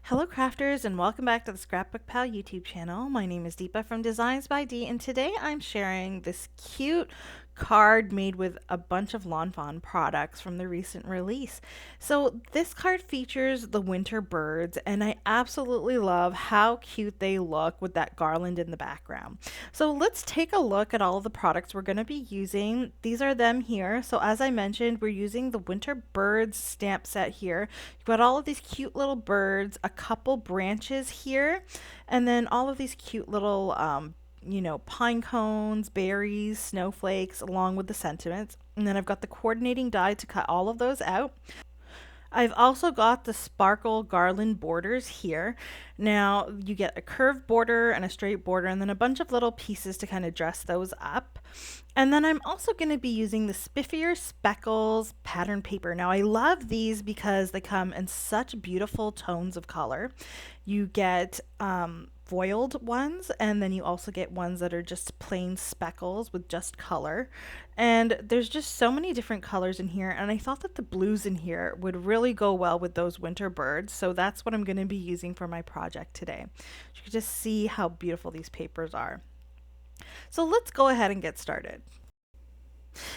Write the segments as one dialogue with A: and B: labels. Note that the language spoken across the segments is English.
A: Hello crafters and welcome back to the ScrapbookPal YouTube channel. My name is Deepa from DeeZinesByD and today I'm sharing this cute card made with a bunch of Lawn Fawn products from the recent release. So this card features the winter birds and I absolutely love how cute they look with that garland in the background. So let's take a look at all of the products we're going to be using. These are them here. So as I mentioned, we're using the winter birds stamp set here. You've got all of these cute little birds, a couple branches here, and then all of these cute little pine cones, berries, snowflakes, along with the sentiments. And then I've got the coordinating die to cut all of those out. I've also got the sparkle garland borders here. Now you get a curved border and a straight border and then a bunch of little pieces to kind of dress those up. And then I'm also going to be using the Spiffier Speckled Pattern Paper. Now I love these because they come in such beautiful tones of color. You get foiled ones and then you also get ones that are just plain speckles with just color, and there's just so many different colors in here, and I thought that the blues in here would really go well with those winter birds, so that's what I'm going to be using for my project today. You can just see how beautiful these papers are. So let's go ahead and get started.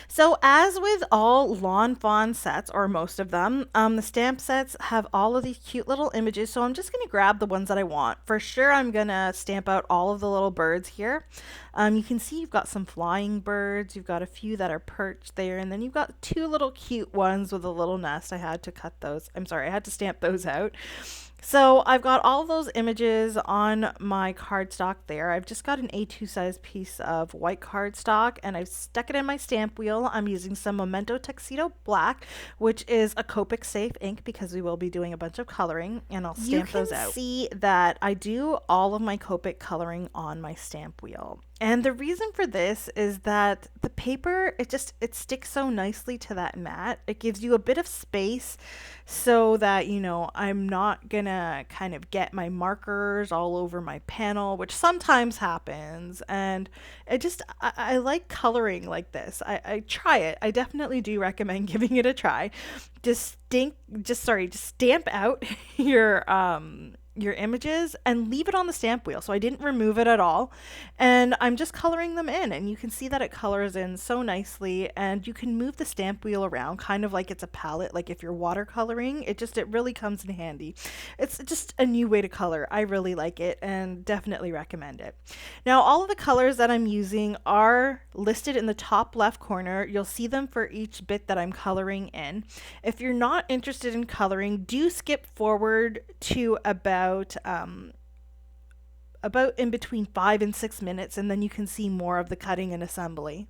A: So as with all Lawn Fawn sets, or most of them, the stamp sets have all of these cute little images, so I'm just going to grab the ones that I want. For sure, I'm going to stamp out all of the little birds here. You can see you've got some flying birds, you've got a few that are perched there, and then you've got two little cute ones with a little nest. I had to cut those. I'm sorry, I had to stamp those out. So I've got all those images on my cardstock there. I've just got an A2 size piece of white cardstock and I've stuck it in my stamp wheel. I'm using some Memento Tuxedo Black, which is a Copic safe ink because we will be doing a bunch of coloring, and I'll stamp those out. You can see that I do all of my Copic coloring on my stamp wheel. And the reason for this is that the paper, it sticks so nicely to that mat. It gives you a bit of space so that, I'm not gonna kind of get my markers all over my panel, which sometimes happens. And I like coloring like this. I try it. I definitely do recommend giving it a try. Just stamp out your images and leave it on the stamp wheel. So I didn't remove it at all, and I'm just coloring them in, and you can see that it colors in so nicely, and you can move the stamp wheel around kind of like it's a palette. Like if you're watercoloring, it really comes in handy. It's just a new way to color. I really like it and definitely recommend it. Now all of the colors that I'm using are listed in the top left corner. You'll see them for each bit that I'm coloring in. If you're not interested in coloring, do skip forward to about in between 5 and 6 minutes, and then you can see more of the cutting and assembly.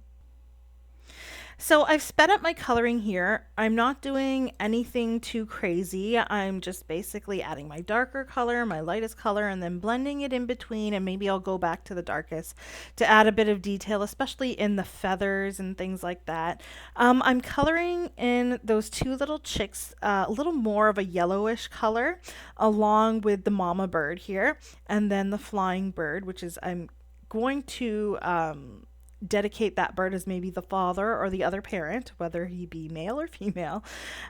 A: So I've sped up my coloring here. I'm not doing anything too crazy. I'm just basically adding my darker color, my lightest color, and then blending it in between, and maybe I'll go back to the darkest to add a bit of detail, especially in the feathers and things like that. I'm coloring in those two little chicks a little more of a yellowish color, along with the mama bird here, and then the flying bird, which is I'm going to dedicate that bird as maybe the father or the other parent, whether he be male or female.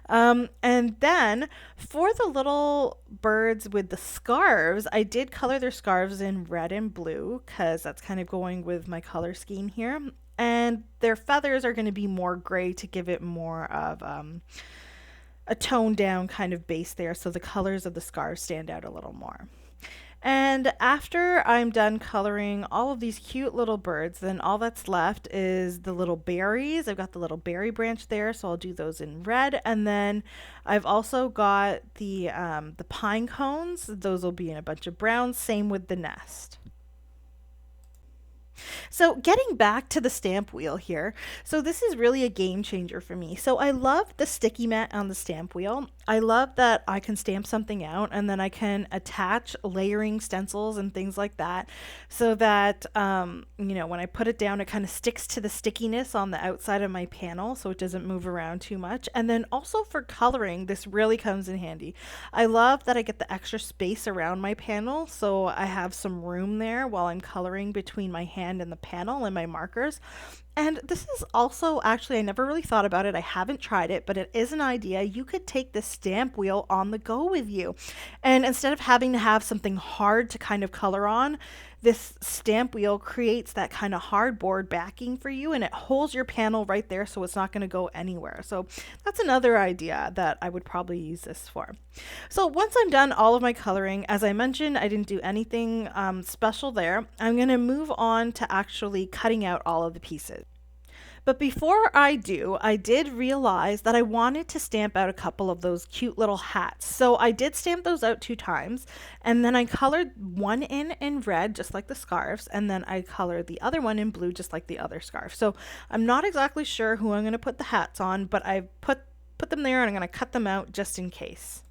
A: And then for the little birds with the scarves, I did color their scarves in red and blue because that's kind of going with my color scheme here. And their feathers are going to be more gray to give it more of a toned down kind of base there, so the colors of the scarves stand out a little more. And after I'm done coloring all of these cute little birds, then all that's left is the little berries. I've got the little berry branch there, so I'll do those in red. And then I've also got the pine cones. Those will be in a bunch of brown, same with the nest. So getting back to the stamp wheel here, so this is really a game changer for me. So I love the sticky mat on the stamp wheel. I love that I can stamp something out and then I can attach layering stencils and things like that, so that when I put it down, it kind of sticks to the stickiness on the outside of my panel so it doesn't move around too much. And then also for coloring, this really comes in handy. I love that I get the extra space around my panel, so I have some room there while I'm coloring between my hand and the panel and my markers. And this is also actually, I never really thought about it. I haven't tried it, but it is an idea. You could take the stamp wheel on the go with you. And instead of having to have something hard to kind of color on, this stamp wheel creates that kind of hardboard backing for you, and it holds your panel right there so it's not going to go anywhere. So that's another idea that I would probably use this for. So once I'm done all of my coloring, as I mentioned, I didn't do anything special there. I'm going to move on to actually cutting out all of the pieces. But before I do, I did realize that I wanted to stamp out a couple of those cute little hats. So I did stamp those out 2 times, and then I colored one in red, just like the scarves, and then I colored the other one in blue, just like the other scarf. So I'm not exactly sure who I'm going to put the hats on, but I put them there, and I'm going to cut them out just in case.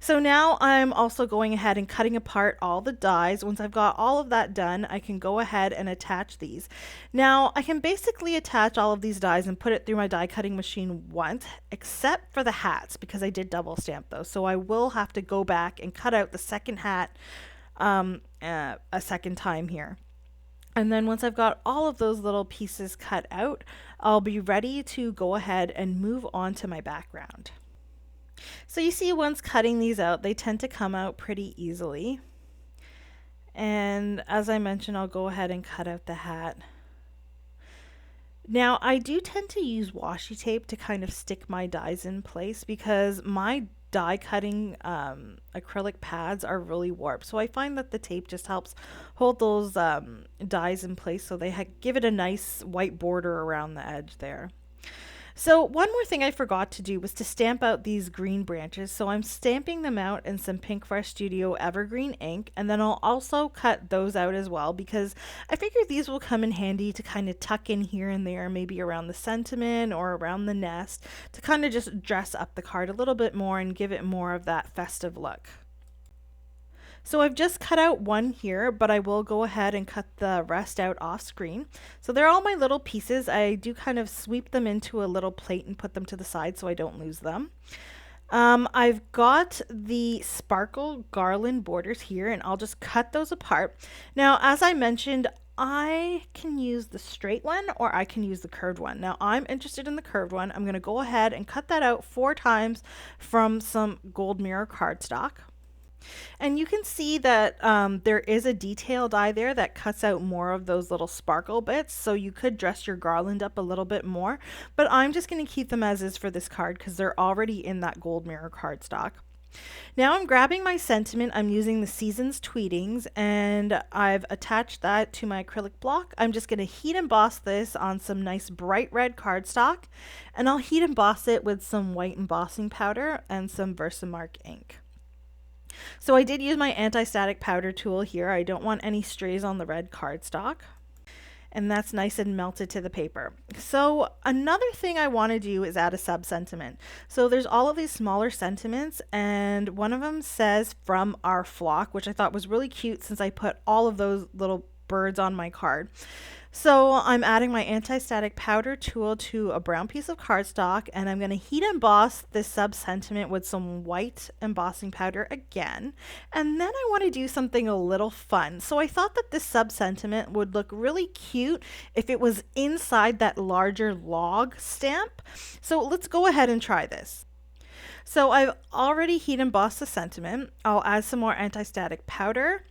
A: So now I'm also going ahead and cutting apart all the dies. Once I've got all of that done, I can go ahead and attach these. Now I can basically attach all of these dies and put it through my die cutting machine once, except for the hats, because I did double stamp those. So I will have to go back and cut out the second hat a second time here. And then once I've got all of those little pieces cut out, I'll be ready to go ahead and move on to my background. So you see, once cutting these out, they tend to come out pretty easily. And as I mentioned, I'll go ahead and cut out the hat. Now, I do tend to use washi tape to kind of stick my dies in place because my die cutting acrylic pads are really warped. So I find that the tape just helps hold those dies in place so they give it a nice white border around the edge there. So one more thing I forgot to do was to stamp out these green branches. So I'm stamping them out in some Pinkfresh Studio Evergreen ink, and then I'll also cut those out as well because I figure these will come in handy to kind of tuck in here and there, maybe around the sentiment or around the nest, to kind of just dress up the card a little bit more and give it more of that festive look. So I've just cut out one here, but I will go ahead and cut the rest out off screen. So they're all my little pieces. I do kind of sweep them into a little plate and put them to the side so I don't lose them. I've got the Sparkle Garland borders here, and I'll just cut those apart. Now, as I mentioned, I can use the straight one or I can use the curved one. Now, I'm interested in the curved one. I'm going to go ahead and cut that out 4 times from some gold mirror cardstock. And you can see that there is a detail die there that cuts out more of those little sparkle bits, so you could dress your garland up a little bit more, but I'm just going to keep them as is for this card because they're already in that gold mirror cardstock. Now I'm grabbing my sentiment. I'm using the Seasons Tweetings, and I've attached that to my acrylic block. I'm just going to heat emboss this on some nice bright red cardstock, and I'll heat emboss it with some white embossing powder and some VersaMark ink. So I did use my anti-static powder tool here. I don't want any strays on the red cardstock. And that's nice and melted to the paper. So another thing I want to do is add a sub-sentiment. So there's all of these smaller sentiments, and one of them says "from our flock," which I thought was really cute since I put all of those little birds on my card. So I'm adding my anti-static powder tool to a brown piece of cardstock, and I'm going to heat emboss this sub-sentiment with some white embossing powder again. And then I want to do something a little fun. So I thought that this sub-sentiment would look really cute if it was inside that larger log stamp. So let's go ahead and try this. So I've already heat embossed the sentiment. I'll add some more anti-static powder,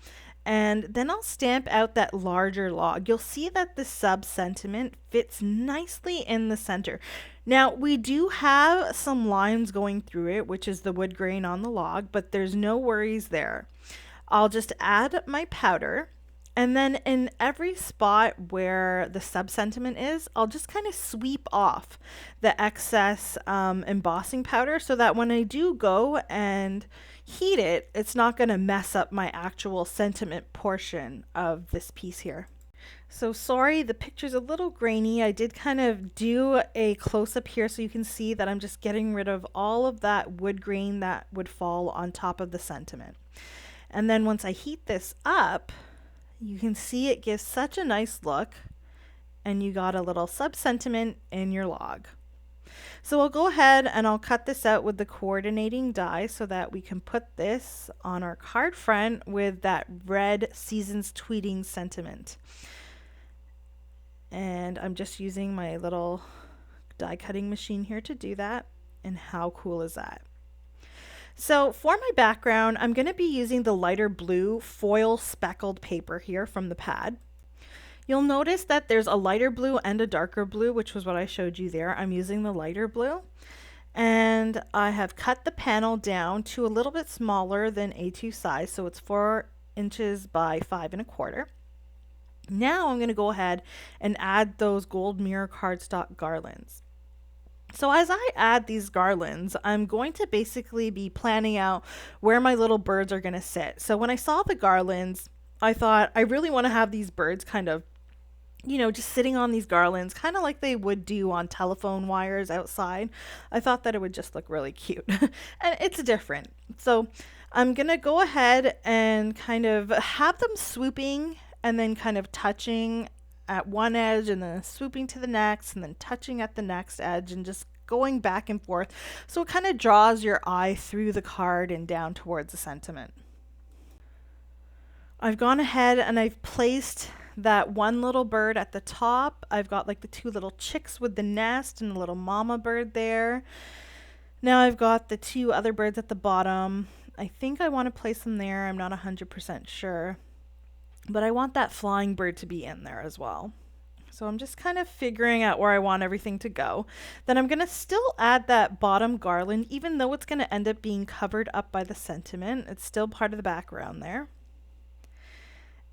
A: and then I'll stamp out that larger log. You'll see that the sub-sentiment fits nicely in the center. Now, we do have some lines going through it, which is the wood grain on the log, but there's no worries there. I'll just add my powder, and then in every spot where the sub-sentiment is, I'll just kind of sweep off the excess embossing powder so that when I do go and heat it, it's not going to mess up my actual sentiment portion of this piece here. So sorry, the picture's a little grainy. I did kind of do a close-up here so you can see that I'm just getting rid of all of that wood grain that would fall on top of the sentiment. And then once I heat this up, you can see it gives such a nice look, and you got a little sub-sentiment in your log. So I'll go ahead and I'll cut this out with the coordinating die so that we can put this on our card front with that red Seasons Tweeting sentiment. And I'm just using my little die cutting machine here to do that. And how cool is that? So for my background, I'm going to be using the lighter blue foil speckled paper here from the pad. You'll notice that there's a lighter blue and a darker blue, which was what I showed you there. I'm using the lighter blue. And I have cut the panel down to a little bit smaller than A2 size, so it's 4 inches by 5 1/4. Now I'm going to go ahead and add those gold mirror cardstock garlands. So as I add these garlands, I'm going to basically be planning out where my little birds are going to sit. So when I saw the garlands, I thought I really want to have these birds kind of, just sitting on these garlands, kind of like they would do on telephone wires outside. I thought that it would just look really cute. And it's different. So I'm going to go ahead and kind of have them swooping and then kind of touching at one edge and then swooping to the next and then touching at the next edge and just going back and forth. So it kind of draws your eye through the card and down towards the sentiment. I've gone ahead and I've placed that one little bird at the top. I've got like the 2 little chicks with the nest and the little mama bird there. Now I've got the 2 other birds at the bottom. I think I want to place them there. I'm not 100% sure. But I want that flying bird to be in there as well. So I'm just kind of figuring out where I want everything to go. Then I'm going to still add that bottom garland, even though it's going to end up being covered up by the sentiment. It's still part of the background there.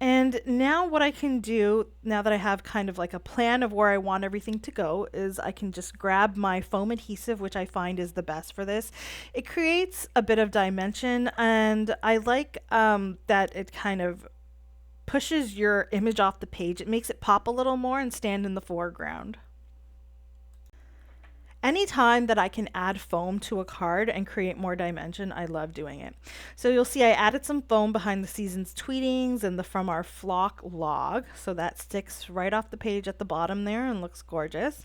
A: And now what I can do, now that I have kind of like a plan of where I want everything to go, is I can just grab my foam adhesive, which I find is the best for this. It creates a bit of dimension, and I like that it kind of pushes your image off the page. It makes it pop a little more and stand in the foreground. Anytime that I can add foam to a card and create more dimension, I love doing it. So you'll see I added some foam behind the season's tweetings and the From Our Flock log. So that sticks right off the page at the bottom there and looks gorgeous.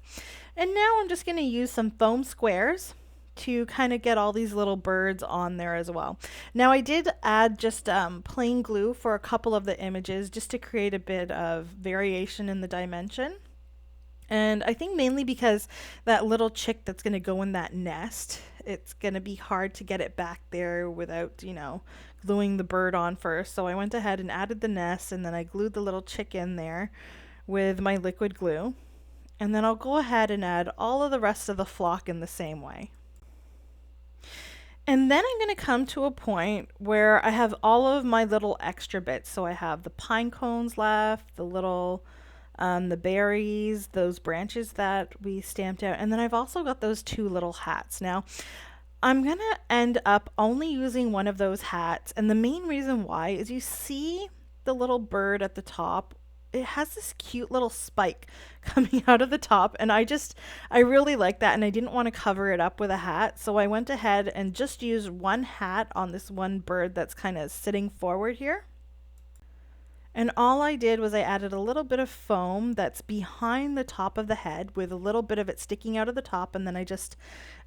A: And now I'm just going to use some foam squares to kind of get all these little birds on there as well. Now I did add just plain glue for a couple of the images just to create a bit of variation in the dimension. And I think mainly because that little chick that's going to go in that nest, it's going to be hard to get it back there without, gluing the bird on first. So I went ahead and added the nest, and then I glued the little chick in there with my liquid glue. And then I'll go ahead and add all of the rest of the flock in the same way. And then I'm going to come to a point where I have all of my little extra bits. So I have the pine cones left, the little the berries, those branches that we stamped out, and then I've also got those 2 little hats. Now I'm gonna end up only using one of those hats, and the main reason why is you see the little bird at the top. It has this cute little spike coming out of the top, and I really like that, and I didn't want to cover it up with a hat, so I went ahead and just used one hat on this one bird that's kind of sitting forward here. And all I did was I added a little bit of foam that's behind the top of the head with a little bit of it sticking out of the top, and then I just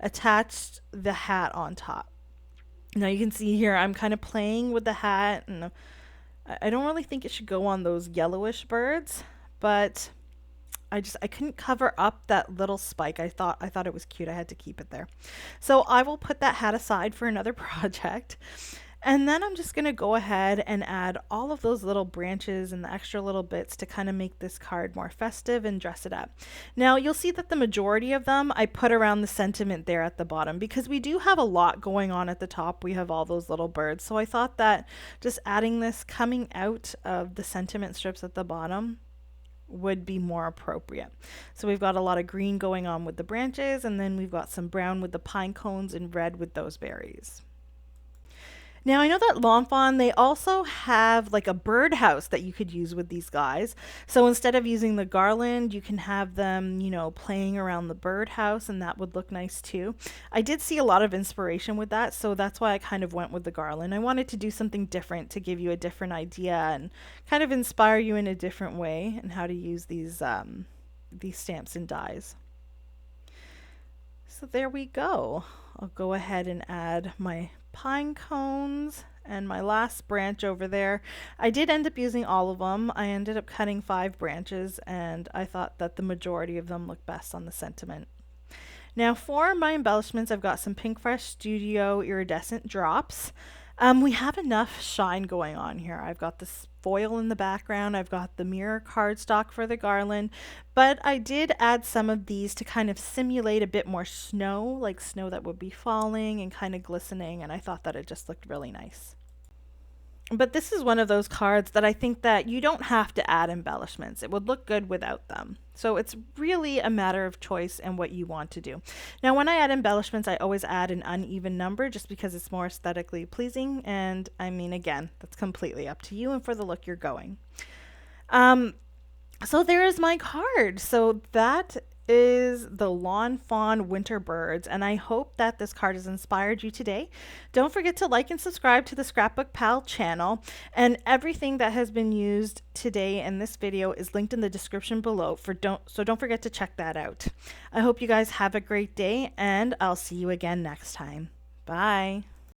A: attached the hat on top. Now you can see here I'm kind of playing with the hat, and I don't really think it should go on those yellowish birds, but I couldn't cover up that little spike. I thought it was cute. I had to keep it there. So I will put that hat aside for another project. And then I'm just going to go ahead and add all of those little branches and the extra little bits to kind of make this card more festive and dress it up. Now you'll see that the majority of them I put around the sentiment there at the bottom because we do have a lot going on at the top. We have all those little birds. So I thought that just adding this coming out of the sentiment strips at the bottom would be more appropriate. So we've got a lot of green going on with the branches, and then we've got some brown with the pine cones and red with those berries. Now I know that Lawn Fawn, they also have like a birdhouse that you could use with these guys. So instead of using the garland, you can have them, playing around the birdhouse, and that would look nice too. I did see a lot of inspiration with that, so that's why I kind of went with the garland. I wanted to do something different to give you a different idea and kind of inspire you in a different way and how to use these stamps and dies. So there we go. I'll go ahead and add my pine cones and my last branch over there. I did end up using all of them. I ended up cutting 5 branches, and I thought that the majority of them looked best on the sentiment. Now for my embellishments, I've got some Pinkfresh Studio Iridescent drops. We have enough shine going on here. I've got this foil in the background. I've got the mirror cardstock for the garland, but I did add some of these to kind of simulate a bit more snow, like snow that would be falling and kind of glistening, and I thought that it just looked really nice. But this is one of those cards that I think that you don't have to add embellishments. It would look good without them. So it's really a matter of choice and what you want to do. Now, when I add embellishments, I always add an uneven number just because it's more aesthetically pleasing. And I mean, again, that's completely up to you and for the look you're going. So there is my card. So that is the Lawn Fawn Winter Birds, and I hope that this card has inspired you today. Don't forget to like and subscribe to the Scrapbook Pal channel, and everything that has been used today in this video is linked in the description below, so don't forget to check that out. I hope you guys have a great day, and I'll see you again next time. Bye.